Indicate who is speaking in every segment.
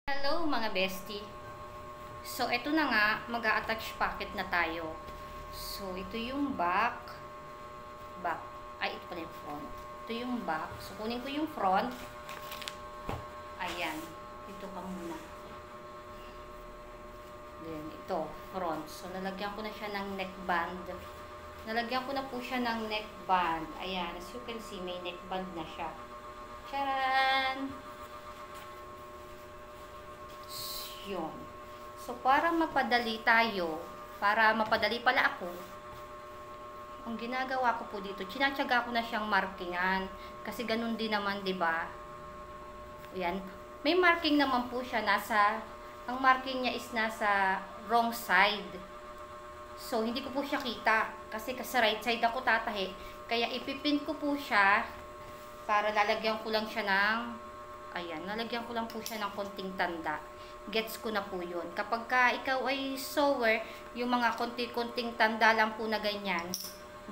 Speaker 1: Hello mga bestie. So ito na nga, mag-a-attach packet na tayo. So ito yung back. Ay, ito pala yung front. Ito yung back. So kunin ko yung front. Ayan. Ito ka muna. Then ito, front. So nalagyan ko na siya ng neckband. Nalagyan ko na po siya ng neckband. Ayan, as you can see, may neckband na siya. Charan! Yun. So, para mapadali tayo, para mapadali pala ako, ang ginagawa ko po dito, tinatyaga ko na siyang markingan. Kasi ganun din naman, di ba? Ayan. May marking naman po siya, ang marking niya is nasa wrong side. So, hindi ko po siya kita. Kasi sa right side ako tatahi. Kaya, ipipin ko po siya, para lalagyan ko lang siya ng, ayan, lalagyan ko lang po siya ng konting tanda. Gets ko na po yun. Kapag ikaw ay sewer, yung mga konti-konting tanda lang po na ganyan,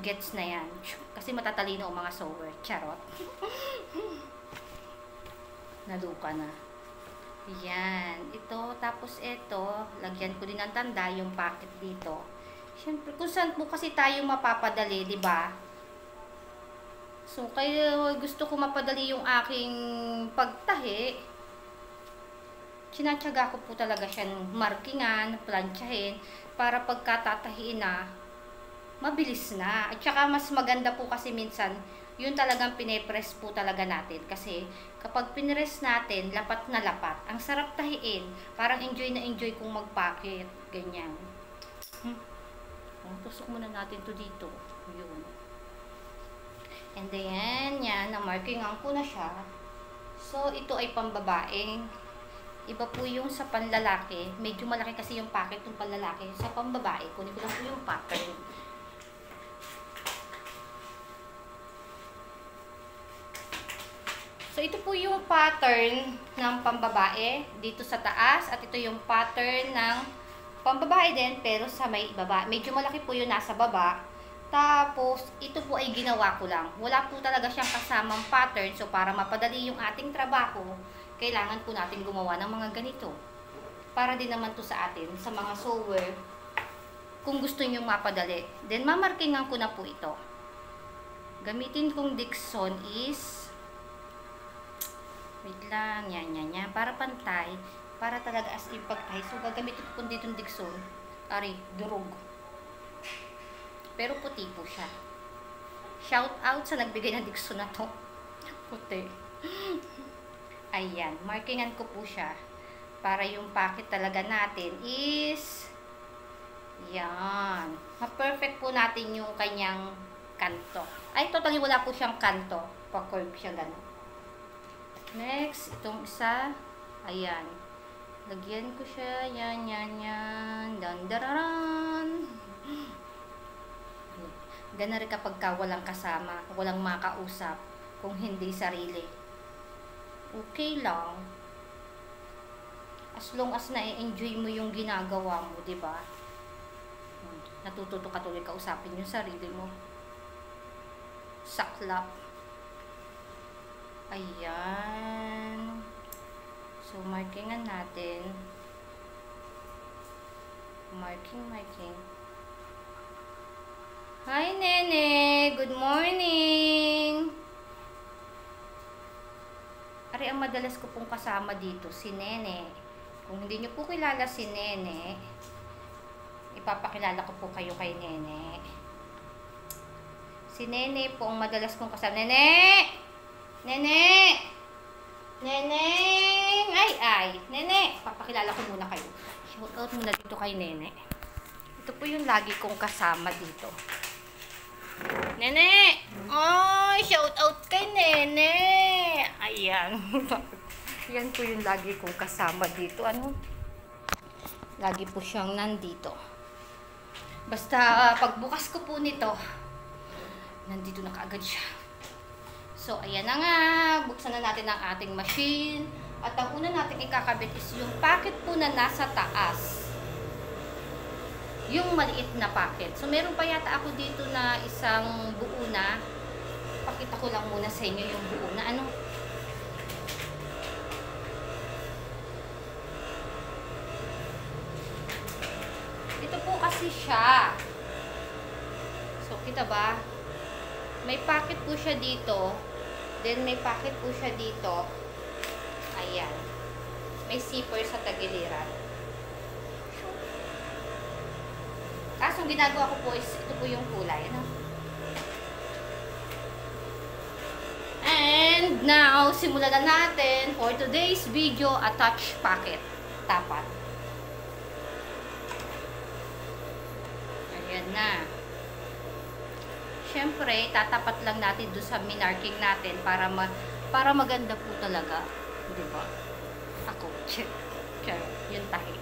Speaker 1: gets na yan. Kasi matatalino ang mga sewer. Charot. Naluka na. Yan. Ito. Tapos ito, lagyan ko din ng tanda yung packet dito. Siyempre, kung saan po kasi tayo mapapadali, di ba? So, kaya gusto ko mapadali yung aking pagtahi. Sinatsaga ko po talaga siyang markingan, plantsahin, para pagkatatahiin na, mabilis na. At saka mas maganda po kasi minsan, yun talagang pinepress po talaga natin. Kasi kapag pinress natin, lapat na lapat. Ang sarap tahiin. Parang enjoy na enjoy kung magpakit. Ganyan. Tusok muna natin to dito. Yun. And then, yan, na-markingan ko na siya. So, ito ay pambabaeng. Iba po yung sa panlalaki. Medyo malaki kasi yung packet ng panlalaki. Sa pambabae, kunin ko lang po yung pattern. So, ito po yung pattern ng pambabae dito sa taas. At ito yung pattern ng pambabae din, pero sa may ibaba. Medyo malaki po yung nasa baba. Tapos, ito po ay ginawa ko lang. Wala po talaga siyang kasamang pattern. So, para mapadali yung ating trabaho, kailangan po natin gumawa ng mga ganito. Para din naman to sa atin, sa mga sewer, kung gusto nyo mapadali. Then, mamarkingan ko na po ito. Gamitin kong Dixon is, wait lang, yan, para pantay, para talaga as in pagtahi. So, gagamitin ko po dito ng Dixon. Ari, durog. Pero puti po siya. Shout out sa nagbigay ng Dixon na to. Puti. Ayan, markingan ko po siya. Para yung packet talaga natin is, yan. Ma-perfect po natin yung kanyang kanto. Ay, totally wala po siyang kanto. Pa-curve siya gano'n. Next, itong isa. Ayan. Lagyan ko siya. Yan. Dandararan. Gana rin kapag walang kasama, walang makausap, kung hindi sarili. Okay lang. As long as na-enjoy mo yung ginagawa mo, di ba? Natututo ka tuloy kausapin yung sarili mo. Saklap. Ayan. So, markingan natin. Marking. Hi, Nene! Good morning! Ari, ang madalas ko pong kasama dito, si Nene. Kung hindi nyo po kilala si Nene, ipapakilala ko po kayo kay Nene. Si Nene po ang madalas kong kasama. Nene! Nene! Papakilala ko muna kayo. Shout out muna dito kay Nene. Ito po yung lagi kong kasama dito. Nene! Ay, shout out kay Nene! Ayan. Yan po yung lagi kong kasama dito. Lagi po siyang nandito. Basta pagbukas ko po nito, nandito na kaagad siya. So, ayan na nga. Buksan na natin ang ating machine. At ang una natin ikakabit is yung packet po na nasa taas. Yung maliit na packet. So, meron pa yata ako dito na isang buo na. Pakita ko lang muna sa inyo yung buo na. kasi siya. So, kita ba? May pocket po siya dito. Then, may pocket po siya dito. Ayan. May zipper sa tagiliran. Kaso, ang ginagawa ko po is, ito po yung kulay. Ano? And now, simulan na natin for today's video, attach pocket. Tapat. Ayan na. Siyempre, tatapat lang natin doon sa minarking natin para maganda po talaga. Diba? Ako, check. Yung tahi.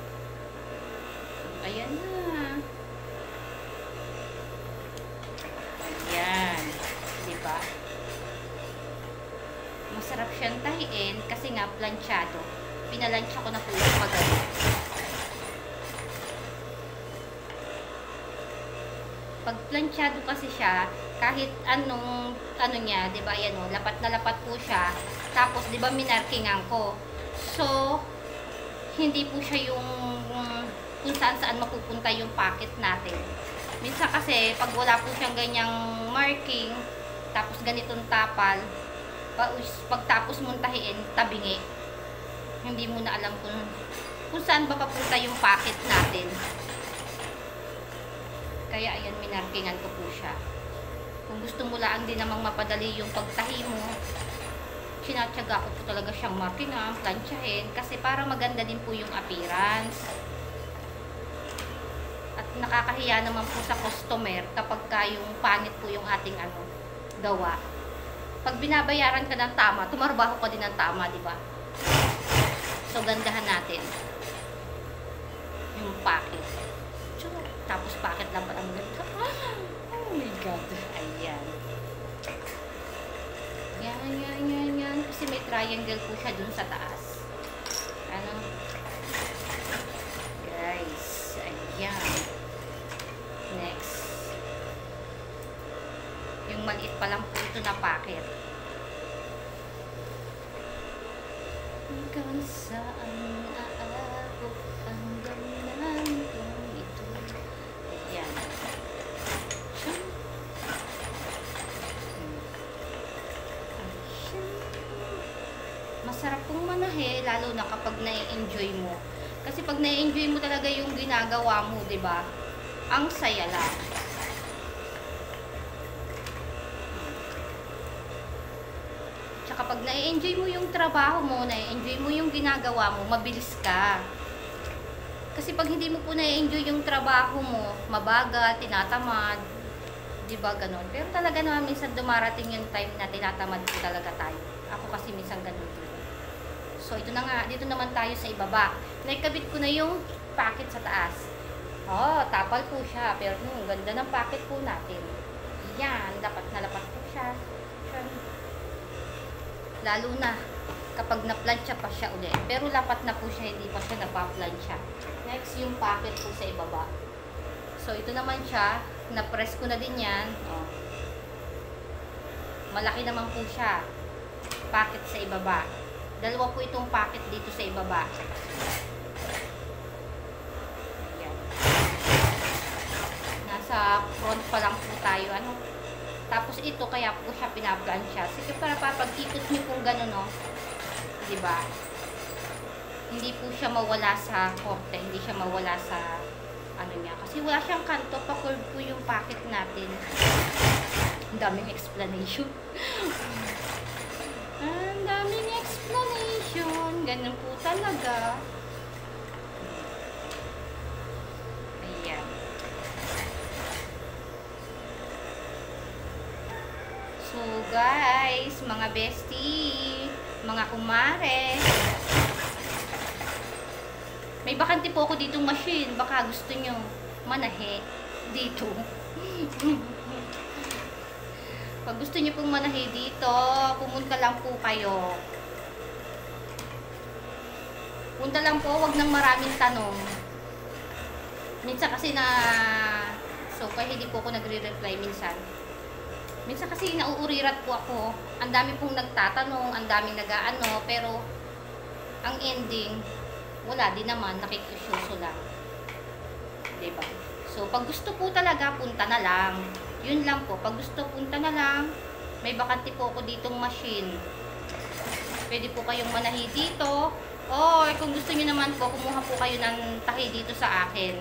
Speaker 1: Ayan na. Ayan. Diba? Masarap siyang tahiin kasi nga planchado. Pinalansya ko na po yung magaling. Pag planchado kasi siya, kahit ano niya, 'di ba? Ayan oh, lapat na lapat po siya. Tapos 'di ba minarkingan ko. So hindi po siya yung kung saan mapupunta yung pocket natin. Minsan kasi pag wala po siyang ganyang marking, tapos ganitong tapal, pagtapos mong tahiin, tabingi. Hindi mo na alam kung saan ba papunta yung pocket natin. Kaya ayan, minarkingan ko po siya. Kung gusto mo lang din namang mapadali yung pagtahi mo, sinatyaga ko po talaga siyang markingan, planchahin, kasi para maganda din po yung appearance. At nakakahiya naman po sa customer kapag yung pangit po yung ating gawa. Pag binabayaran ka ng tama, tumarbaho ka din ng tama, di ba? So, gandahan natin yung pocket. Tapos, pocket lang pala maganda. Oh my God. Ayan. Yan. Kasi may triangle po siya dun sa taas. Ano? Guys. Ayan. Next. Yung maliit pa lang po ito na pocket. Hanggang saan aabot ang ganang ito. Ayan. Masarap pong manahe, lalo na kapag na-enjoy mo. Kasi pag na-enjoy mo talaga yung ginagawa mo, 'di ba? Ang saya lang. Kapag na-enjoy mo yung trabaho mo, na-enjoy mo yung ginagawa mo, mabilis ka. Kasi pag hindi mo po na-enjoy yung trabaho mo, mabagal, tinatamad, di ba ganon? Pero talaga naman minsan dumarating yung time na tinatamad po talaga tayo. Ako kasi minsan ganon din. So ito na nga, dito naman tayo sa ibaba. Naikabit ko na yung pocket sa taas. Oh, tapal po siya. Pero ganda ng pocket po natin. Yan, lapat na lapat po siya. Lalo na kapag na-plancha pa siya ulit. Pero lapat na po siya, hindi pa siya napa-plancha. Next, yung pocket po sa ibaba. So, ito naman siya. Na-press ko na din yan. Oh. Malaki naman po siya. Pocket sa ibaba. Dalawa po itong pocket dito sa ibaba. Ayan. Nasa front pa lang po tayo. Tapos ito, kaya po siya pinaplansya. Sige, para papag-ikot nyo kung gano'n, no? Diba? Hindi po siya mawala sa korte. Hindi siya mawala sa niya. Kasi wala siyang kanto. Pa-curve po yung pocket natin. Ang daming explanation. Ang daming explanation. Ganun po talaga. Ayan. So guys, mga bestie, mga kumare, may bakante po ako ditong machine. Baka gusto nyo manahe dito. Pag gusto nyo pong manahe dito, pumunta lang po kayo. Punta lang po, wag nang maraming tanong. Minsan kasi kaya hindi po ako nagre-reply minsan. Minsan kasi nauurirat po ako. Ang dami pong nagtatanong, ang daming nag-aano, pero ang ending, wala din naman, nakikisuso lang. Diba? So, So, pag gusto po talaga, punta na lang. Yun lang po. Pag gusto, punta na lang. May bakante po ako ditong machine. Pwede po kayong manahi dito. Or kung gusto niyo naman po, kumuha po kayo ng tahi dito sa akin.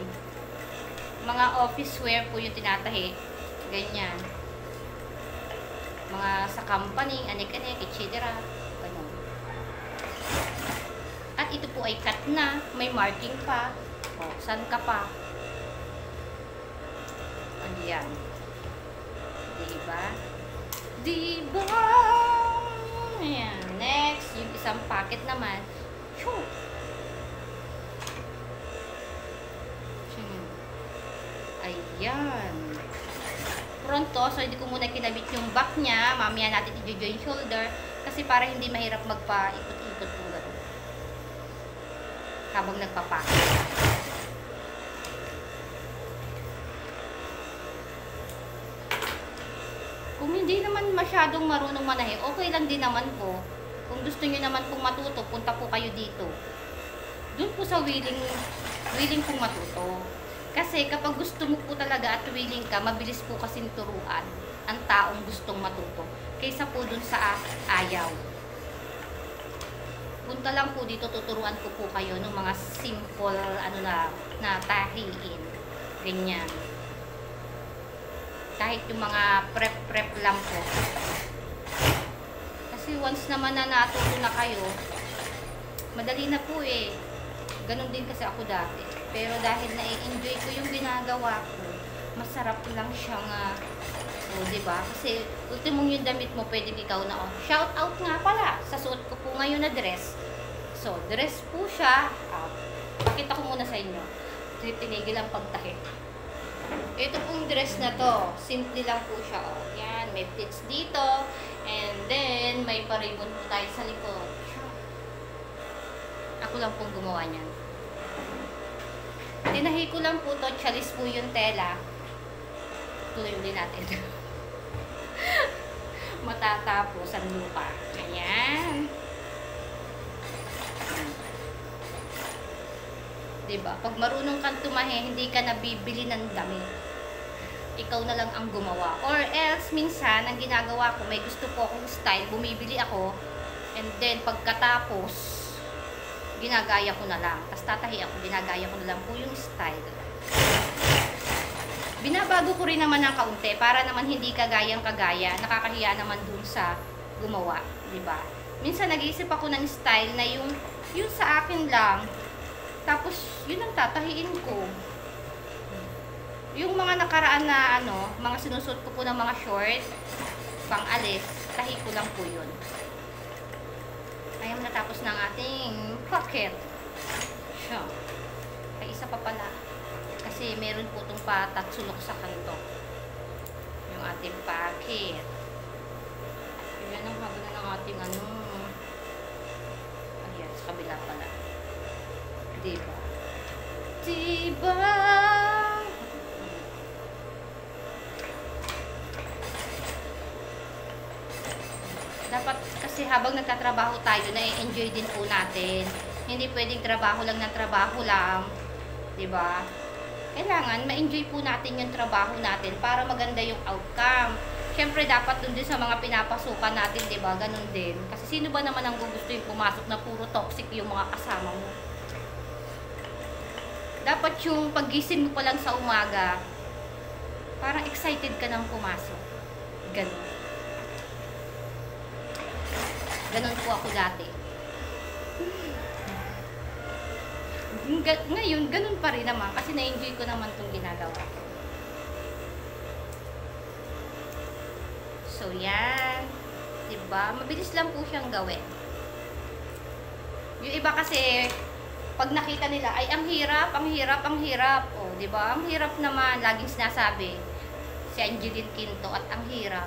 Speaker 1: Mga office wear po yung tinatahi. Ganyan. Mga sa company, anik-anik, etc. Ganun. At ito po ay cut na. May marking pa. O, saan ka pa? Ayan. Diba? Diba? Ayan. Next, yung isang packet naman. Ayan. Pronto. So, hindi ko muna kinabit yung back niya. Mamaya natin i-join shoulder. Kasi para hindi mahirap magpa-ikot-ikot kung gano'n. Habang nagpapacket. Kung hindi naman masyadong marunong manahi, okay lang din naman po. Kung gusto niyo naman pong matuto, punta po kayo dito. Doon po sa willing pong matuto. Kasi kapag gusto mo po talaga at willing ka, mabilis po kasing turuan ang taong gustong matuto. Kaysa po dun sa ayaw. Punta lang po dito, tuturuan ko po kayo ng mga simple na tahiin. Ganyan. Kahit yung mga prep lang po. Kasi once naman na natuto na kayo, madali na po eh. Ganon din kasi ako dati. Pero dahil na-enjoy ko yung ginagawa ko, masarap lang siyang, diba? Kasi ultimong yung damit mo, pwedeng ikaw na, shout out nga pala sa suot ko po ngayon na dress. So, dress po siya. Pakita ko muna sa inyo. Tinigil ang pagtahi. Ito pong dress na to, simple lang po siya. Yan, may pleats dito. And then, may paribon po tayo sa likod. Ako lang pong gumawa niyan. Tinahi ko lang po to, chalis po yung tela. Tuloy din natin. Matatapos ang lupa. Ayan. Diba? Pag marunong kang tumahi, hindi ka nabibili ng damit. Ikaw na lang ang gumawa. Or else, minsan, ang ginagawa ko, may gusto po akong style, bumibili ako, and then, pagkatapos, ginagaya ko na lang. Tapos tatahi ako, ginagaya ko na lang po yung style. Binabago ko rin naman ng kaunti, para naman hindi kagayang-kagaya, nakakahiya naman dun sa gumawa. Diba? Minsan, nag-iisip ako ng style na yung sa akin lang, tapos, yun ang tatahiin ko. Yung mga nakaraan na, mga sinusuot ko po ng mga short, pang alis, tahi ko lang po yun. Ayun, natapos ng ating pocket. Siya. Ay, isa pa pala. Kasi meron po itong patatsulok sa kanto. Yung ating pocket. Yan ang haba na ng ating ayan, sa kabila pala. Diba? Diba? Dapat kasi habang nagtatrabaho tayo, na-enjoy din po natin. Hindi pwedeng trabaho lang ng trabaho lang. Diba? Kailangan ma-enjoy po natin yung trabaho natin para maganda yung outcome. Siyempre, dapat dun din sa mga pinapasukan natin, diba? Ganun din. Kasi sino ba naman ang gusto yung pumasok na puro toxic yung mga kasama mo? Dapat yung paggising mo pa lang sa umaga, parang excited ka nang pumasok. Ganun. Ganun po ako dati. Ngayon, ganun pa rin naman kasi na-enjoy ko naman itong ginagawa. So, yan. Diba? Mabilis lang po siyang gawin. Yung iba kasi, pag nakita nila, ay, ang hirap, ang hirap, ang hirap. O, diba? Ang hirap naman. Laging sinasabi si Angeline Quinto at ang hirap.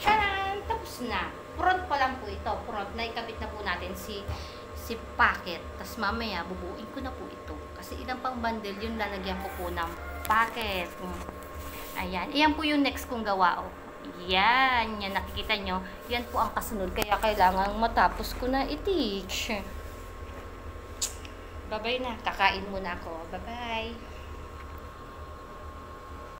Speaker 1: Tcharan! Tapos na. Front pa lang po ito. Front na ikabit na po natin si pocket. Tapos mamaya, bubuin ko na po ito. Kasi ilang pang bundle, yung lalagyan ko po ng pocket. Ayan. Iyan po yung next kong gawa. O. Yan. Yan. Nakikita nyo. Yan po ang kasunod. Kaya kailangan matapos ko na i-teach. Bye-bye na. Kakain muna ako. Bye-bye.